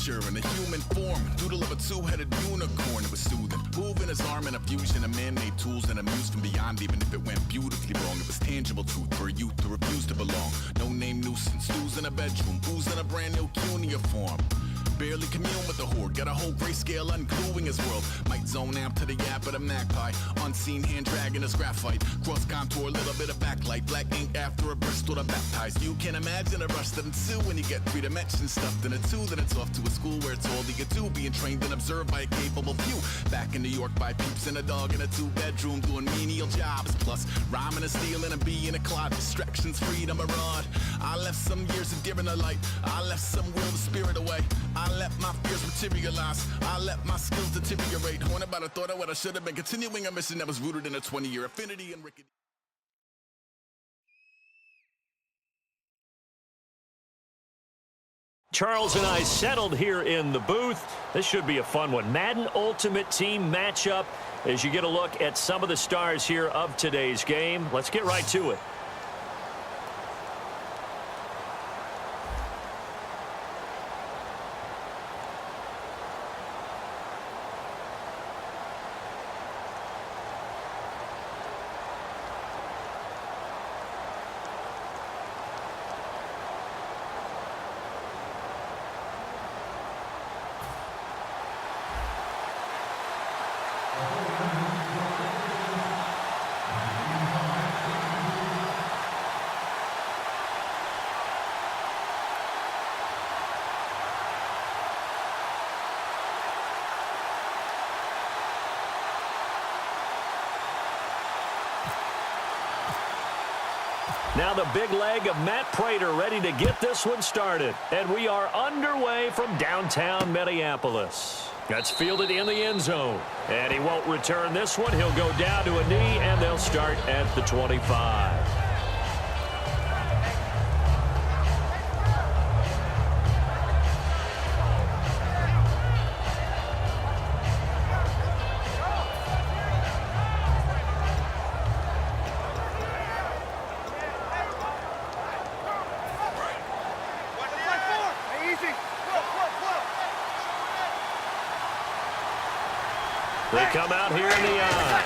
creature in a human form, doodle of a two-headed unicorn. It was soothing, moving his arm in a fusion of man-made tools and amused from beyond. Even if it went beautifully wrong, it was tangible truth for a youth who refused to belong. No-name nuisance, stews in a bedroom, booze in a brand new cuneiform. Barely commune with the horde, got a whole grayscale ungluing his world. Might zone amp to the yap of the magpie, unseen hand dragging his graphite. Cross contour, little bit of backlight, black ink after a Bristol to baptize. You can imagine a rush that ensue when you get 3 dimensions stuffed in a 2. Then it's off to a school where it's all you get to, being trained and observed by a capable few. Back in New York by peeps and a dog in a 2-bedroom doing menial jobs. Plus rhyming and stealing and being a clod, distractions, freedom, a rod. I left some years of giving a light, I left some will, the spirit away. I let my fears materialize, I let my skills deteriorate. Horn about a thought of what I should have been, continuing a mission that was rooted in a 20-year affinity and rickety. Charles and I settled here in the booth. This should be a fun one. Madden Ultimate Team matchup as you get a look at some of the stars here of today's game. Let's get right to it. Now the big leg of Matt Prater ready to get this one started. And we are underway from downtown Minneapolis. That's fielded in the end zone. And he won't return this one. He'll go down to a knee, and they'll start at the 25. They come out here in the eye.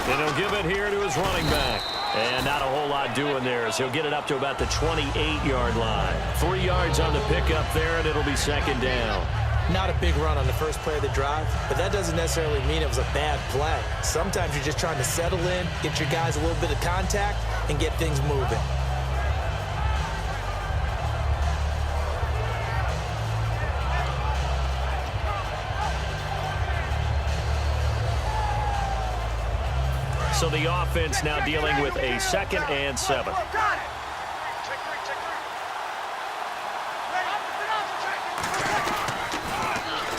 And he'll give it here to his running back. And not a whole lot doing there as he'll get it up to about the 28-yard line. 3 yards on the pickup there, and it'll be second down. Not a big run on the first play of the drive, but that doesn't necessarily mean it was a bad play. Sometimes you're just trying to settle in, get your guys a little bit of contact, and get things moving. So the offense now dealing with a 2nd and 7.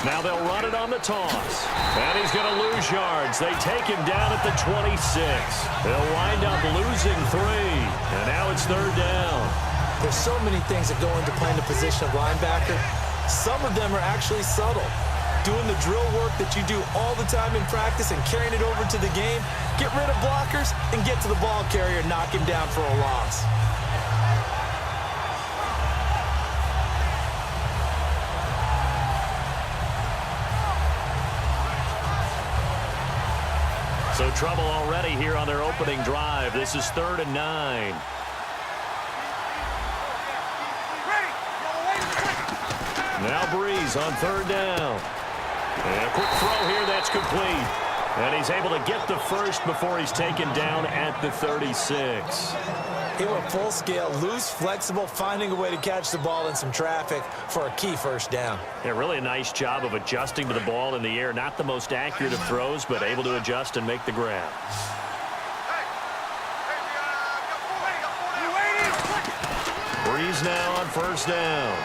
Now they'll run it on the toss. And he's going to lose yards. They take him down at the 26. They'll wind up losing 3. And now it's 3rd down. There's so many things that go into playing the position of linebacker. Some of them are actually subtle. Doing the drill work that you do all the time in practice and carrying it over to the game. Get rid of blockers and get to the ball carrier and knock him down for a loss. So trouble already here on their opening drive. This is 3rd and 9. Now Breeze on 3rd down. And a quick throw here that's complete. And he's able to get the first before he's taken down at the 36. He went full scale, loose, flexible, finding a way to catch the ball in some traffic for a key first down. Yeah, really a nice job of adjusting to the ball in the air. Not the most accurate of throws, but able to adjust and make the grab. Breeze now on 1st down.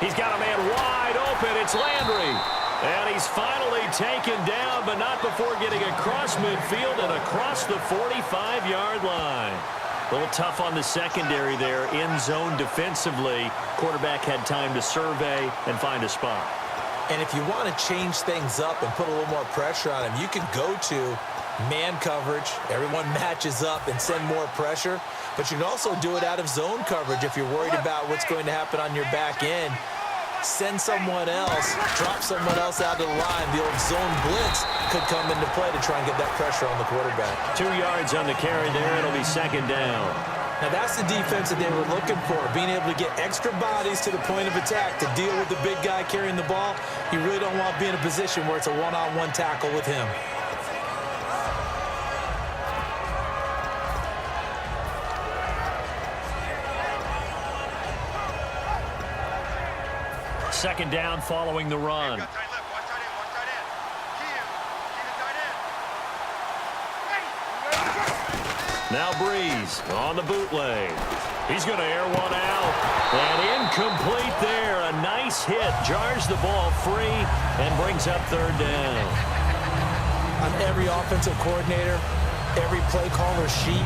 He's got a man wide open. It's Landry. And he's finally taken down, but not before getting across midfield and across the 45-yard line. A little tough on the secondary there, in zone defensively. Quarterback had time to survey and find a spot. And if you want to change things up and put a little more pressure on him, you can go to man coverage. Everyone matches up and send more pressure. But you can also do it out of zone coverage if you're worried about what's going to happen on your back end. send someone else, drop someone else out to the line. The old zone blitz could come into play to try and get that pressure on the quarterback. 2 yards on the carry there. It'll be second down. Now, that's the defense that they were looking for, being able to get extra bodies to the point of attack to deal with the big guy carrying the ball. You really don't want to be in a position where it's a one-on-one tackle with him. Second down following the run. Now Breeze on the bootleg. He's going to air one out. And incomplete there. A nice hit. Jars the ball free and brings up third down. On every offensive coordinator, every play caller sheet,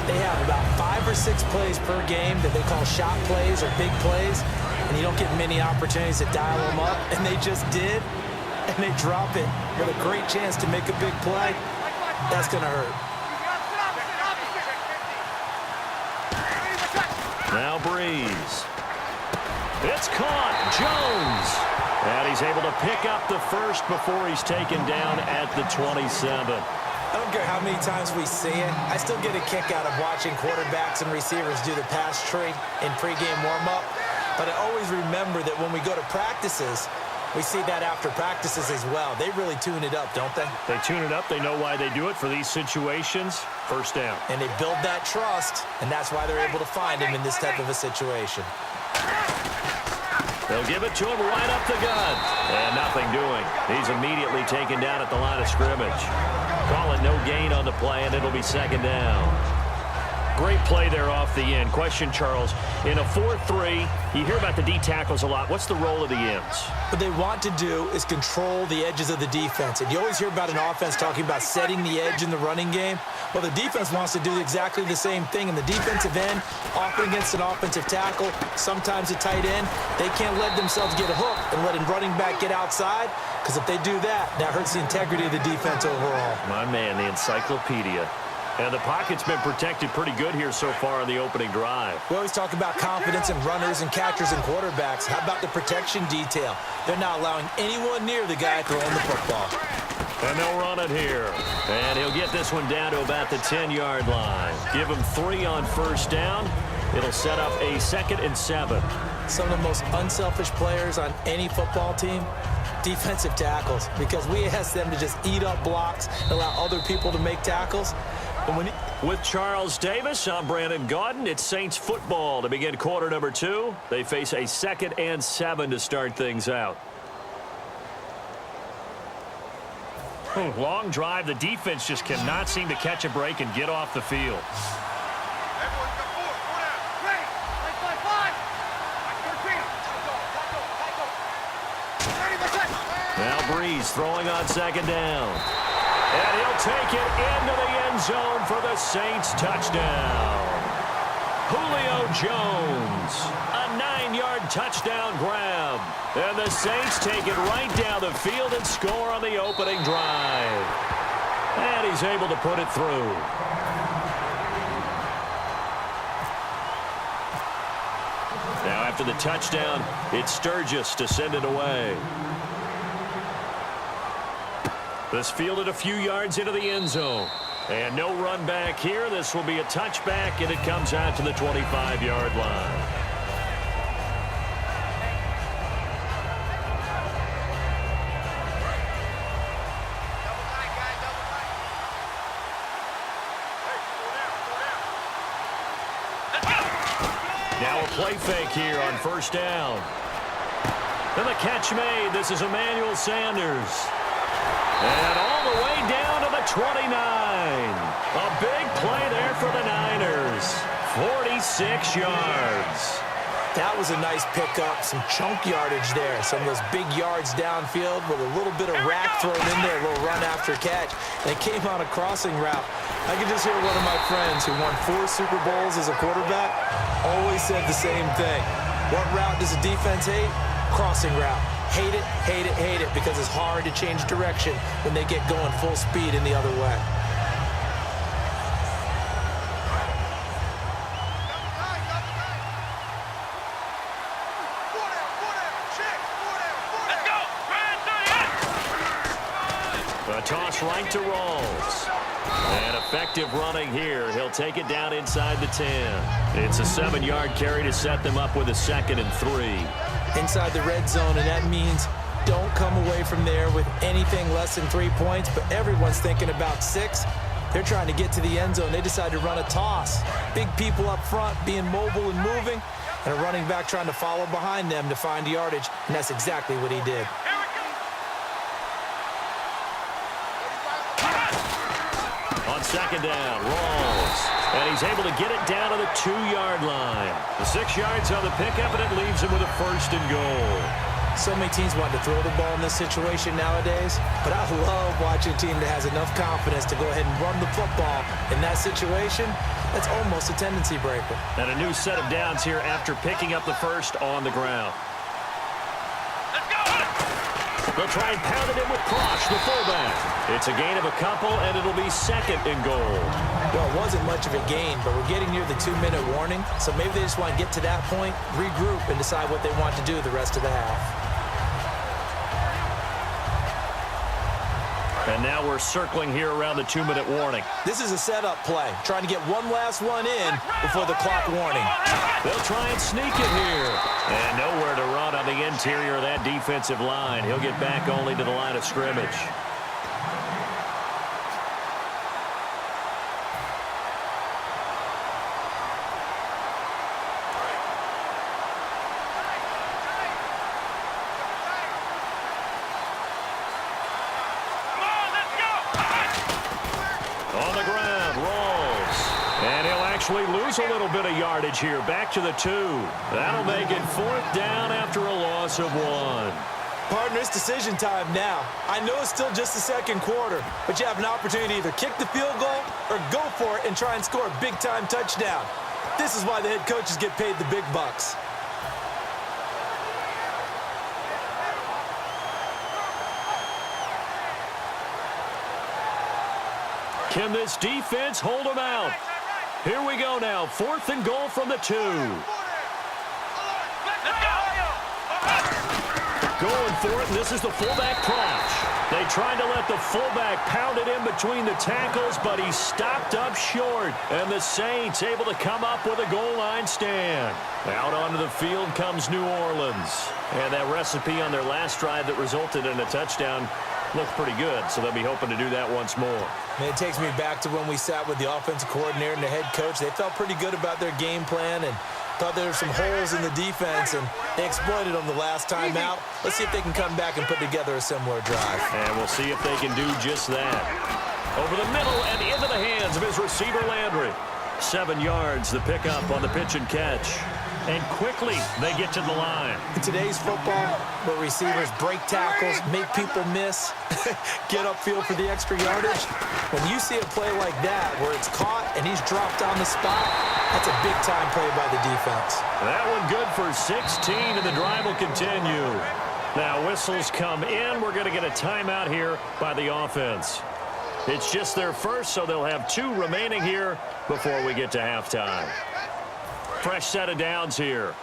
they have about 5 or 6 plays per game that they call shot plays or big plays. And you don't get many opportunities to dial them up. And they just did. And they drop it with a great chance to make a big play. That's going to hurt. Now Breeze. It's caught. Jones. And he's able to pick up the first before he's taken down at the 27. I don't care how many times we see it. I still get a kick out of watching quarterbacks and receivers do the pass tree in pregame warm-up. But I always remember that when we go to practices, we see that after practices as well. They really tune it up, don't they? They tune it up. They know why they do it for these situations. First down. And they build that trust, and that's why they're able to find him in this type of a situation. They'll give it to him right up the gut. And nothing doing. He's immediately taken down at the line of scrimmage. Call it no gain on the play, and it'll be second down. Great play there off the end. Question, Charles, in a 4-3, you hear about the D tackles a lot. What's the role of the ends? What they want to do is control the edges of the defense. And you always hear about an offense talking about setting the edge in the running game. Well, the defense wants to do exactly the same thing. In the defensive end, often against an offensive tackle, sometimes a tight end, they can't let themselves get hooked and let a running back get outside, because if they do that, that hurts the integrity of the defense overall. My man, the encyclopedia. And the pocket's been protected pretty good here so far on the opening drive. We always talk about confidence in runners and catchers and quarterbacks. How about the protection detail? They're not allowing anyone near the guy throwing the football. And they'll run it here. And he'll get this one down to about the 10-yard line. Give him 3 on first down. It'll set up a 2nd and 7. Some of the most unselfish players on any football team, defensive tackles, because we ask them to just eat up blocks, allow other people to make tackles. With Charles Davis, I'm Brandon Gaudin. It's Saints football to begin quarter number 2. They face a 2nd and 7 to start things out. Long drive. The defense just cannot seem to catch a break and get off the field. Now Breeze throwing on second down. And he'll take it into the end zone for the Saints touchdown. Julio Jones, a 9-yard touchdown grab. And the Saints take it right down the field and score on the opening drive. And he's able to put it through. Now after the touchdown, it's Sturgis to send it away. This fielded a few yards into the end zone. And no run back here. This will be a touchback, and it comes out to the 25-yard line. Now a play fake here on first down. And the catch made. This is Emmanuel Sanders. And all the way down to the 29. A big play there for the Niners. 46 yards. That was a nice pickup, some chunk yardage there. Some of those big yards downfield with a little bit of rack thrown in there, a little run after catch. And it came on a crossing route. I could just hear one of my friends who won 4 Super Bowls as a quarterback always said the same thing. What route does the defense hate? Crossing route. Hate it, hate it, hate it, because it's hard to change direction when they get going full speed in the other way. Check. toss right to Rawls. And effective running here. He'll take it down inside the 10. It's a 7-yard carry to set them up with a 2nd and 3. Inside the red zone, and that means don't come away from there with anything less than 3 points, but everyone's thinking about 6. They're trying to get to the end zone. They decide to run a toss. Big people up front being mobile and moving, and a running back trying to follow behind them to find yardage, and that's exactly what he did. On 2nd down, Rawls. And he's able to get it down to the 2-yard line. The 6 yards on the pickup, and it leaves him with a 1st and goal. So many teams want to throw the ball in this situation nowadays, but I love watching a team that has enough confidence to go ahead and run the football. In that situation, that's almost a tendency breaker. And a new set of downs here after picking up the 1st on the ground. They'll try and pound it in with Krosh, the fullback. It's a gain of a couple, and it'll be 2nd and goal. Well, it wasn't much of a gain, but we're getting near the 2-minute warning, so maybe they just want to get to that point, regroup, and decide what they want to do the rest of the half. And now we're circling here around the 2-minute warning. This is a setup play, trying to get one last one in before the clock warning. They'll try and sneak it here. And nowhere to run on the interior of that defensive line. He'll get back only to the line of scrimmage. On the ground, Rawls. And he'll actually lose a little bit of yardage here. Back to the 2. That'll make it 4th down after a loss of 1. Partner, it's decision time now. I know it's still just the 2nd quarter, but you have an opportunity to either kick the field goal or go for it and try and score a big-time touchdown. This is why the head coaches get paid the big bucks. Can this defense hold them out? Here we go now. 4th and goal from the 2. Going for it, and this is the fullback Krosh. They tried to let the fullback pound it in between the tackles, but he stopped up short. And the Saints able to come up with a goal line stand. Out onto the field comes New Orleans. And that recipe on their last drive that resulted in a touchdown looked pretty good, so they'll be hoping to do that once more. Man, it takes me back to when we sat with the offensive coordinator and the head coach. They felt pretty good about their game plan and thought there were some holes in the defense, and they exploited them the last time out. Let's see if they can come back and put together a similar drive. And we'll see if they can do just that. Over the middle and into the hands of his receiver, Landry. 7 yards, the pickup on the pitch and catch. And quickly, they get to the line. In today's football, where receivers break tackles, make people miss, get upfield for the extra yardage, when you see a play like that where it's caught and he's dropped on the spot, that's a big-time play by the defense. That one good for 16, and the drive will continue. Now, whistles come in. We're going to get a timeout here by the offense. It's just their first, so they'll have 2 remaining here before we get to halftime. Fresh set of downs here.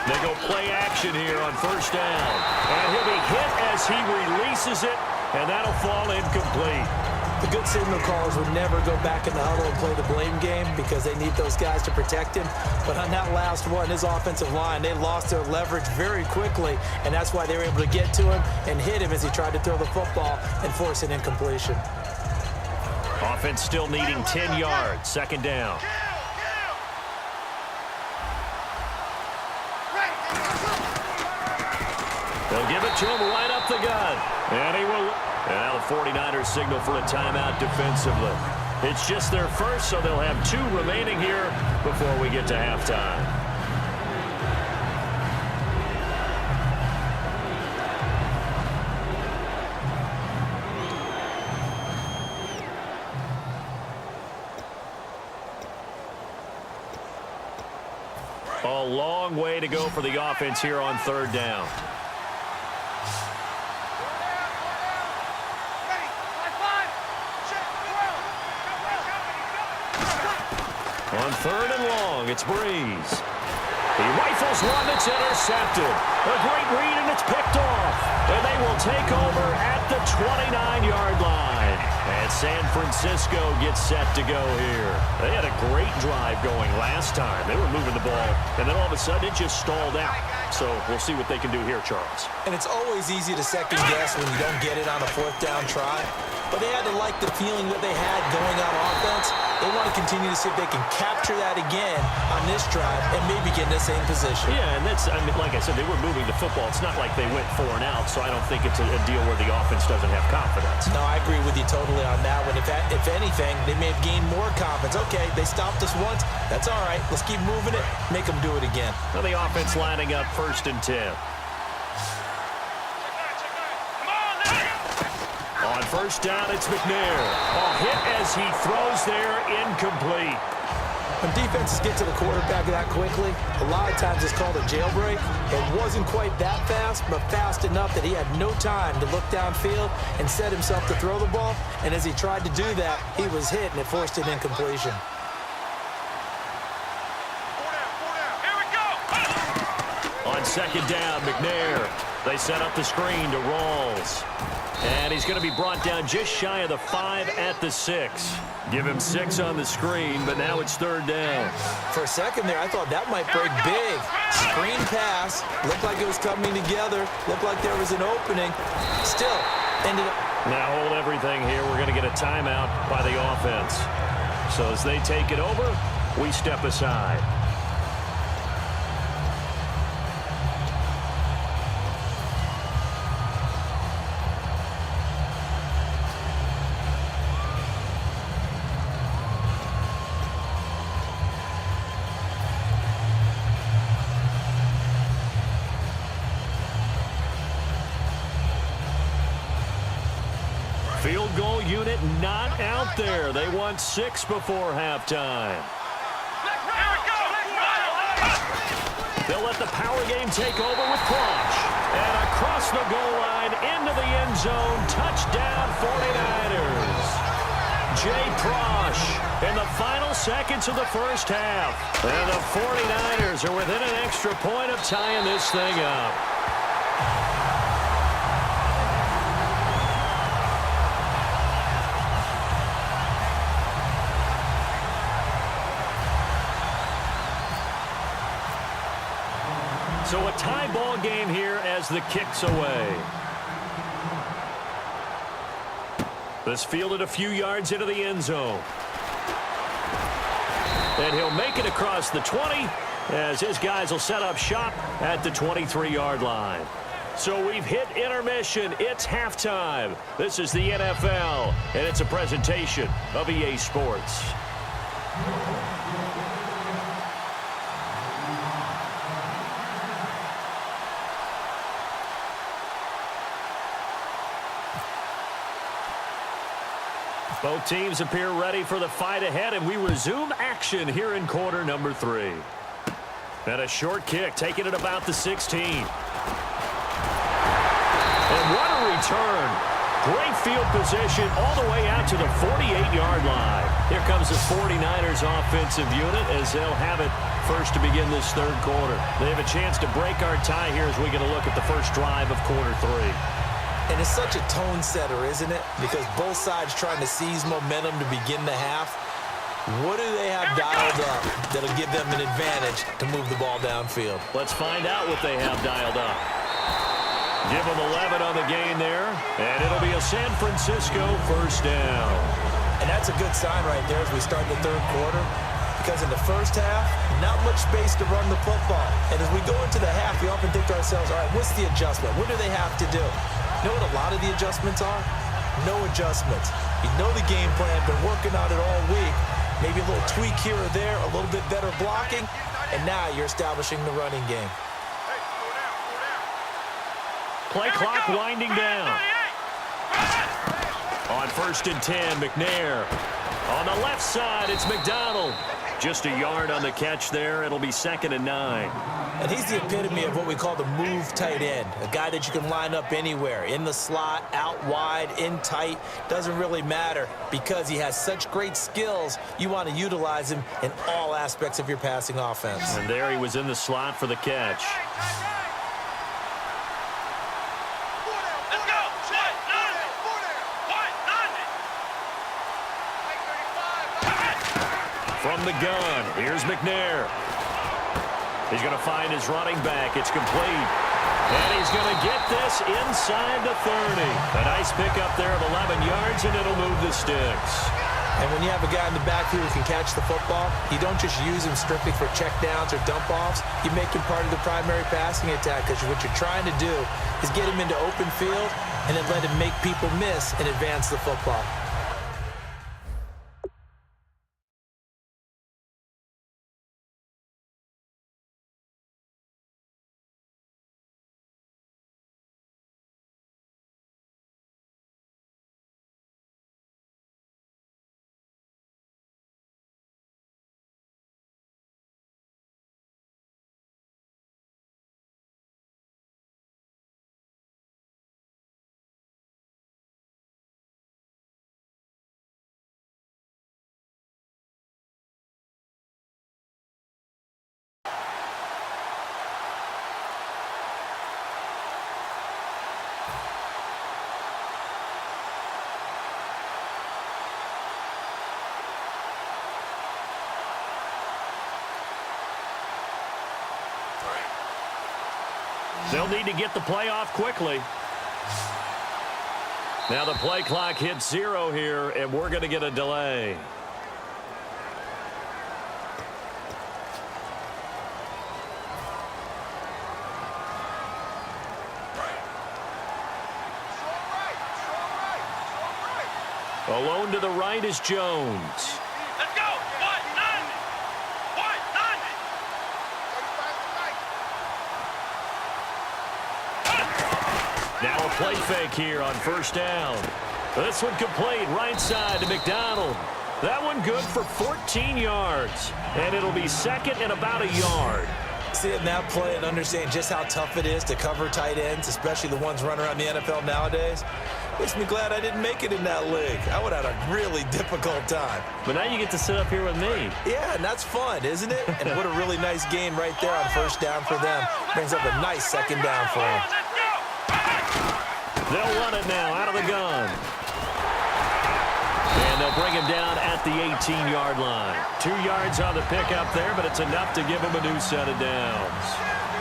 They go play action here on 1st down. And he'll be hit as he releases it, and that'll fall incomplete. The good signal callers would never go back in the huddle and play the blame game because they need those guys to protect him. But on that last one, his offensive line, they lost their leverage very quickly, and that's why they were able to get to him and hit him as he tried to throw the football and force an incompletion. Offense still needing 10 yards. 2nd down. They'll give it to him right up the gut. And he will. And now the 49ers signal for a timeout defensively. It's just their first, so they'll have 2 remaining here before we get to halftime. A long way to go for the offense here on 3rd down. On 3rd and long, it's Breeze. He rifles one that's intercepted. A great read, and it's picked off. And they will take over at the 29-yard line. And San Francisco gets set to go here. They had a great drive going last time. They were moving the ball, and then all of a sudden it just stalled out. So we'll see what they can do here, Charles. And it's always easy to second guess when you don't get it on a 4th down try. But they had to like the feeling that they had going on offense. They want to continue to see if they can capture that again on this drive and maybe get in the same position. Yeah, and that's, I mean, like I said, they were moving the football. It's not like they went 4 and out, so I don't think it's a deal where the offense doesn't have confidence. No, I agree with you totally on that one. If anything, they may have gained more confidence. Okay, they stopped us once. That's all right. Let's keep moving it. Make them do it again. Now the offense lining up 1st and 10. On 1st down, it's McNair. A hit as he throws there, incomplete. When defenses get to the quarterback that quickly, a lot of times it's called a jailbreak. It wasn't quite that fast, but fast enough that he had no time to look downfield and set himself to throw the ball. And as he tried to do that, he was hit, and it forced an incompletion. On 2nd down, McNair. They set up the screen to Rawls. And he's going to be brought down just shy of the 5 at the 6. Give him 6 on the screen, but now it's 3rd down. For a second there, I thought that might break big. Screen pass. Looked like it was coming together. Looked like there was an opening. Still, ended up. Now hold everything here. We're going to get a timeout by the offense. So as they take it over, we step aside. Field goal unit not out there. They want 6 before halftime. They'll let the power game take over with Prosh. And across the goal line into the end zone. Touchdown 49ers. Jay Prosh in the final seconds of the 1st half. And the 49ers are within an extra point of tying this thing up. So a tie ball game here as the kick's away. This fielded a few yards into the end zone. And he'll make it across the 20 as his guys will set up shop at the 23-yard line. So we've hit intermission. It's halftime. This is the NFL, and it's a presentation of EA Sports. Both teams appear ready for the fight ahead, and we resume action here in quarter number 3. And a short kick, taking it about the 16. And what a return. Great field position all the way out to the 48-yard line. Here comes the 49ers offensive unit as they'll have it first to begin this 3rd quarter. They have a chance to break our tie here as we get a look at the first drive of quarter 3. And it's such a tone setter, isn't it? Because both sides trying to seize momentum to begin the half. What do they have dialed up that'll give them an advantage to move the ball downfield? Let's find out what they have dialed up. Give them 11 on the gain there, and it'll be a San Francisco 1st down. And that's a good sign right there as we start the 3rd quarter. Because in the 1st half, not much space to run the football. And as we go into the half, we often think to ourselves, all right, what's the adjustment? What do they have to do? You know what a lot of the adjustments are? No adjustments. You know the game plan, been working on it all week. Maybe a little tweak here or there, a little bit better blocking, and now you're establishing the running game. Play clock winding down. On 1st and 10, McNair. On the left side, it's McDonald. Just a yard on the catch there. It'll be 2nd and 9. And he's the epitome of what we call the move tight end, a guy that you can line up anywhere, in the slot, out wide, in tight, doesn't really matter because he has such great skills. You want to utilize him in all aspects of your passing offense. And there he was in the slot for the catch. From the gun, here's McNair. He's going to find his running back. It's complete. And he's going to get this inside the 30. A nice pickup there of 11 yards, and it'll move the sticks. And when you have a guy in the backfield who can catch the football, you don't just use him strictly for checkdowns or dump-offs. You make him part of the primary passing attack because what you're trying to do is get him into open field and then let him make people miss and advance the football. They'll need to get the play off quickly. Now the play clock hits 0 here, and we're going to get a delay. Alone to the right is Jones. Let's go. Now a play fake here on 1st down. This one complete right side to McDonald. That one good for 14 yards. And it'll be 2nd and about a yard. Seeing that play and understanding just how tough it is to cover tight ends, especially the ones running around the NFL nowadays, makes me glad I didn't make it in that league. I would have had a really difficult time. But now you get to sit up here with me. Yeah, and that's fun, isn't it? And what a really nice gain right there on 1st down for them. Brings up a nice 2nd down for them. They'll run it now out of the gun. And they'll bring him down at the 18-yard line. 2 yards on the pickup there, but it's enough to give him a new set of downs.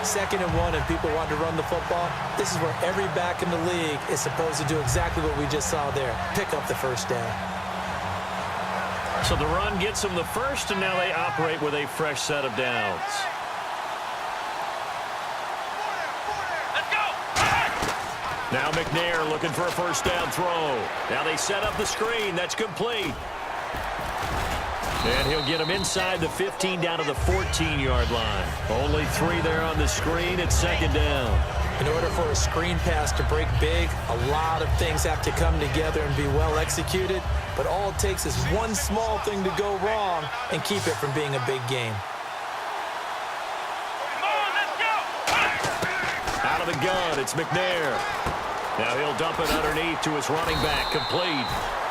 2nd and 1 and people want to run the football. This is where every back in the league is supposed to do exactly what we just saw there. Pick up the 1st down. So the run gets them the first, and now they operate with a fresh set of downs. Now McNair looking for a 1st down throw. Now they set up the screen. That's complete. And he'll get him inside the 15 down to the 14-yard line. Only 3 there on the screen. It's 2nd down. In order for a screen pass to break big, a lot of things have to come together and be well executed. But all it takes is one small thing to go wrong and keep it from being a big game. Out of the gun, it's McNair. Now he'll dump it underneath to his running back, complete.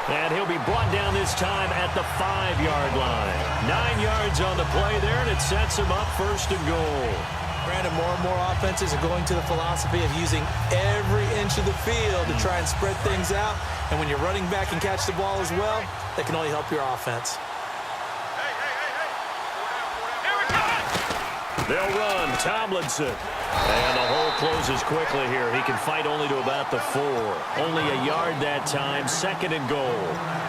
And he'll be brought down this time at the 5-yard line. 9 yards on the play there, and it sets him up 1st and goal. Granted, more and more offenses are going to the philosophy of using every inch of the field to try and spread things out. And when your running back can catch the ball as well, that can only help your offense. They'll run. Tomlinson. And the hole closes quickly here. He can fight only to about the 4. Only a yard that time. 2nd and goal.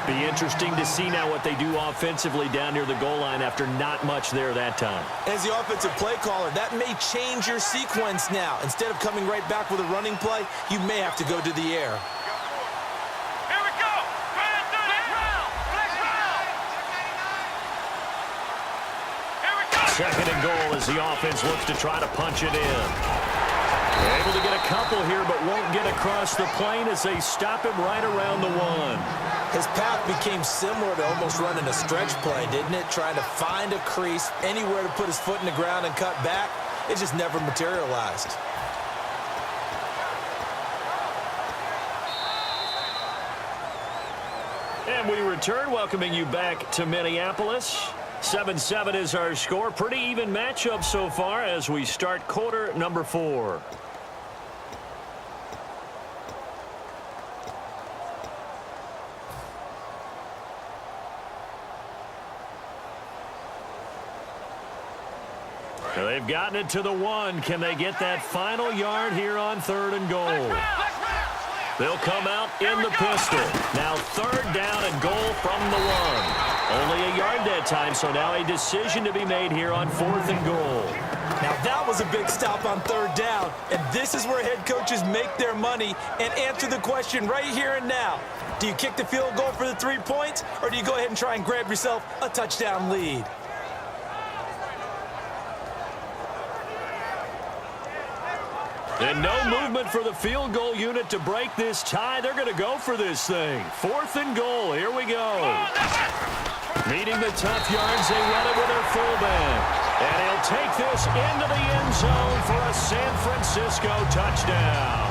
Be interesting to see now what they do offensively down near the goal line after not much there that time. As the offensive play caller, that may change your sequence now. Instead of coming right back with a running play, you may have to go to the air. 2nd and goal as the offense looks to try to punch it in. Able to get a couple here, but won't get across the plane as they stop him right around the 1. His path became similar to almost running a stretch play, didn't it? Trying to find a crease, anywhere to put his foot in the ground and cut back. It just never materialized. And we return, welcoming you back to Minneapolis. 7-7 is our score. Pretty even matchup so far as we start quarter number 4. They've gotten it to the 1. Can they get that final yard here on 3rd and goal? They'll come out in the pistol. Now 3rd down and goal from the 1. Only a yard that time, so now a decision to be made here on 4th and goal. Now that was a big stop on 3rd down, and this is where head coaches make their money and answer the question right here and now. Do you kick the field goal for the 3 points, or do you go ahead and try and grab yourself a touchdown lead? And no movement for the field goal unit to break this tie. They're going to go for this thing. 4th and goal. Here we go. Meeting the tough yards, they run it with their fullback. And he'll take this into the end zone for a San Francisco touchdown.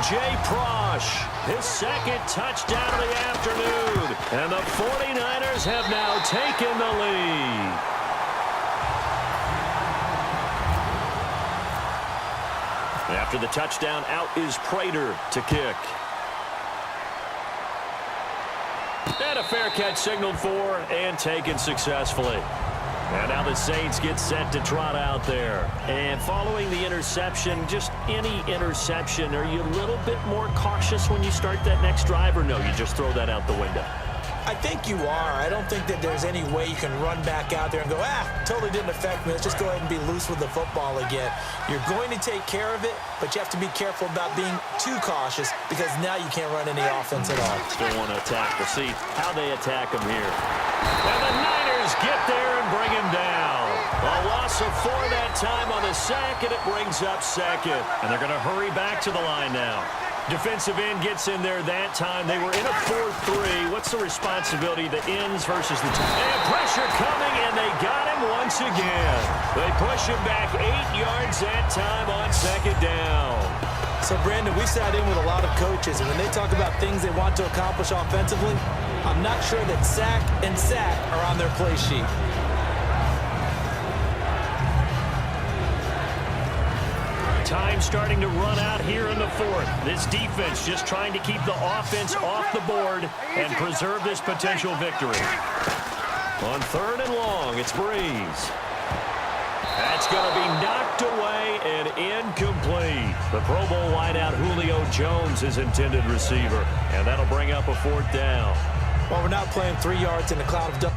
Jay Prosh, his 2nd touchdown of the afternoon. And the 49ers have now taken the lead. After the touchdown, out is Prater to kick. And a fair catch signaled for and taken successfully. And now the Saints get set to trot out there. And following the interception, just any interception, are you a little bit more cautious when you start that next drive, or no, you just throw that out the window? I think you are. I don't think that there's any way you can run back out there and go, totally didn't affect me. Let's just go ahead and be loose with the football again. You're going to take care of it, but you have to be careful about being too cautious because now you can't run any offense at all. Still want to attack. We'll see how they attack him here. And the Niners get there and bring him down. A loss of 4 that time on the sack, and it brings up 2nd. And they're going to hurry back to the line now. Defensive end gets in there that time. They were in a 4-3. What's the responsibility? The ends versus the top. And pressure coming, and they got him once again. They push him back 8 yards that time on 2nd down. So, Brandon, we sat in with a lot of coaches, and when they talk about things they want to accomplish offensively, I'm not sure that sack and sack are on their play sheet. Time starting to run out here in the 4th. This defense just trying to keep the offense off the board and preserve this potential victory. On 3rd and long, it's Breeze. That's going to be knocked away and incomplete. The Pro Bowl wideout Julio Jones is intended receiver, and that'll bring up a 4th down. Well, we're not playing 3 yards in a cloud of dust.